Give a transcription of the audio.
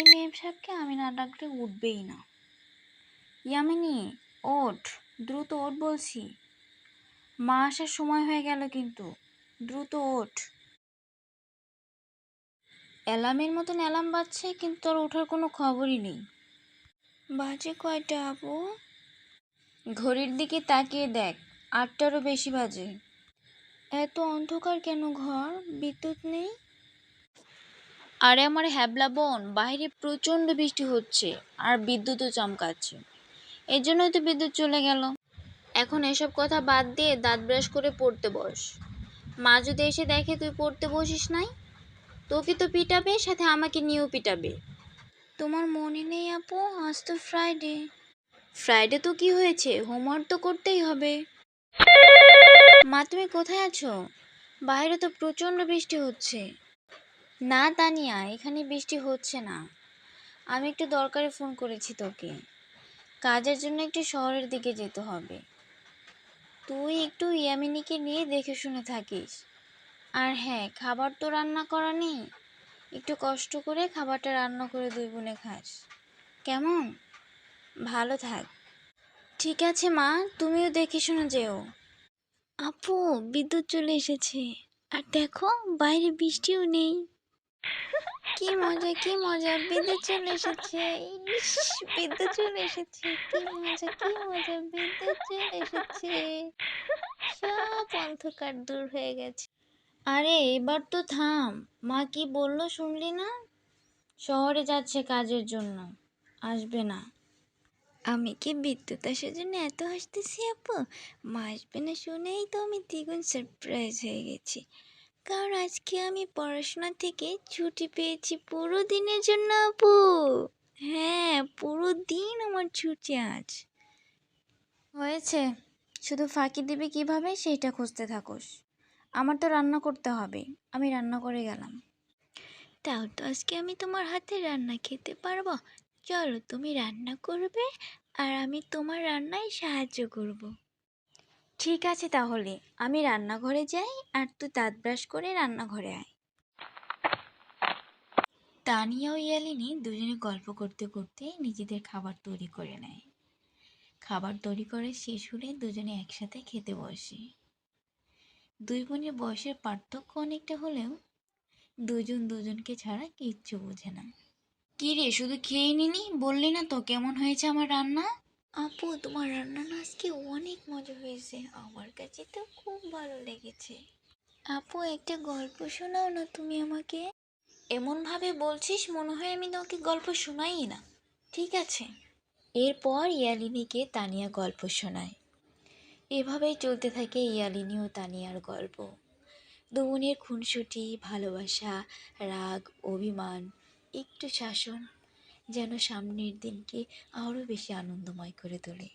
এই মেম সাহেবকে আমি না ডাকলে উঠবেই না। ইয়ামিনী, ওঠ, দ্রুত ওঠ বলছি। মা আসার সময় হয়ে গেল কিন্তু, দ্রুত ওঠ। অ্যালার্মের মতন অ্যালার্ম বাজছে কিন্তু তোর ওঠার কোনো খবরই নেই। বাজে কয়টা আপু? ঘড়ির দিকে তাকিয়ে দেখ, 8টারও বেশি বাজে। এত অন্ধকার কেন ঘর? বিদ্যুৎ নেই? আরে আমার হ্যাবলা বোন, বাইরে প্রচণ্ড বৃষ্টি হচ্ছে আর বিদ্যুৎও চমকাচ্ছে, এর জন্যই তো বিদ্যুৎ চলে গেল। এখন এসব কথা বাদ দিয়ে দাঁত ব্রাশ করে পড়তে বস। মা যদি এসে দেখে তুই পড়তে বসিস নাই, তোকে তো পিটাবে, সাথে আমাকে নিয়েও পিটাবে। তোমার মনে নেই আপু, আজ তো ফ্রাইডে। ফ্রাইডে তো কি হয়েছে, হোমওয়ার্ক তো করতেই হবে। মা তুমি কোথায় আছো? বাইরে তো প্রচণ্ড বৃষ্টি হচ্ছে। না তানিয়া, এখানে বৃষ্টি হচ্ছে না। আমি একটু দরকারে ফোন করেছি তোকে, কাজের জন্য একটু শহরের দিকে যেতে হবে। তুই একটু ইয়ামিনীকে নিয়ে দেখে শুনে থাকিস। আর হ্যাঁ, খাবার তো রান্না করা নেই, একটু কষ্ট করে খাবারটা রান্না করে দুই বোনে খাস, কেমন? ভালো থাক। ঠিক আছে মা, তুমিও দেখে শুনে যেও। আপু, বিদ্যুৎ চলে এসেছে, আর দেখো বাইরে বৃষ্টিও নেই। কি মজা, কি মজা, বিদ্যুৎ চলে এসেছে। ইস, বিদ্যুৎ চলে এসেছে, কি মজা, কি মজা, বিদ্যুৎ চলে এসেছে। সব অন্ধকার দূর হয়ে গেছে। আরে এবার তো থাম, মা কি বললো শুনলি না? শহরে যাচ্ছে কাজের জন্য, আসবে না। আমি কি বিদ্যুৎ আসার জন্য এত হাসতেছি আপু? মা আসবে না শুনেই তো আমি দ্বিগুণ সারপ্রাইজ হয়ে গেছি, কারণ আজকে আমি পড়াশোনা থেকে ছুটি পেয়েছি পুরো দিনের জন্য আপু। হ্যাঁ, পুরো দিন আমার ছুটি আজ। হয়েছে, শুধু ফাঁকি দিবি কিভাবে সেইটা খুঁজতে থাকোস। আমার তো রান্না করতে হবে, আমি রান্না করে গেলাম। তাও তো আজকে আমি তোমার হাতে রান্না খেতে পারবো। চলো তুমি রান্না করবে আর আমি তোমার রান্নায় সাহায্য করব। ঠিক আছে তাহলে, আমি রান্নাঘরে যাই আর তুই দাঁত ব্রাশ করে রান্নাঘরে আয়। তানিয়া ও ইয়ালিনী দুজনে গল্প করতে করতে নিজেদের খাবার তৈরি করে নেয়। খাবার তৈরি করে শেষ হলে দুজনে একসাথে খেতে বসে। দুই বোনের বয়সের পার্থক্য অনেকটা হলেও দুজন দুজনকে ছাড়া কিচ্ছু বোঝে না। কি রে, শুধু খেয়েই নিলি, বললি না তো কেমন হয়েছে আমার রান্না? আপু, তোমার রান্না না আজকে অনেক মজা হয়েছে, আমার কাছে তো খুব ভালো লেগেছে। আপু, একটা গল্প শোনাও না তুমি আমাকে। এমনভাবে বলছিস মনে হয় আমি তোকে গল্প শোনাই না। ঠিক আছে। এরপর ইয়ালিনীকে তানিয়া গল্প শোনায়। এভাবেই চলতে থাকে ইয়ালিনী ও তানিয়ার গল্প। দুবোনের খুনসুটি, ভালোবাসা, রাগ, অভিমান, একটু শাসন যেন সামনের দিনকে আরও বেশি আনন্দময় করে তোলে।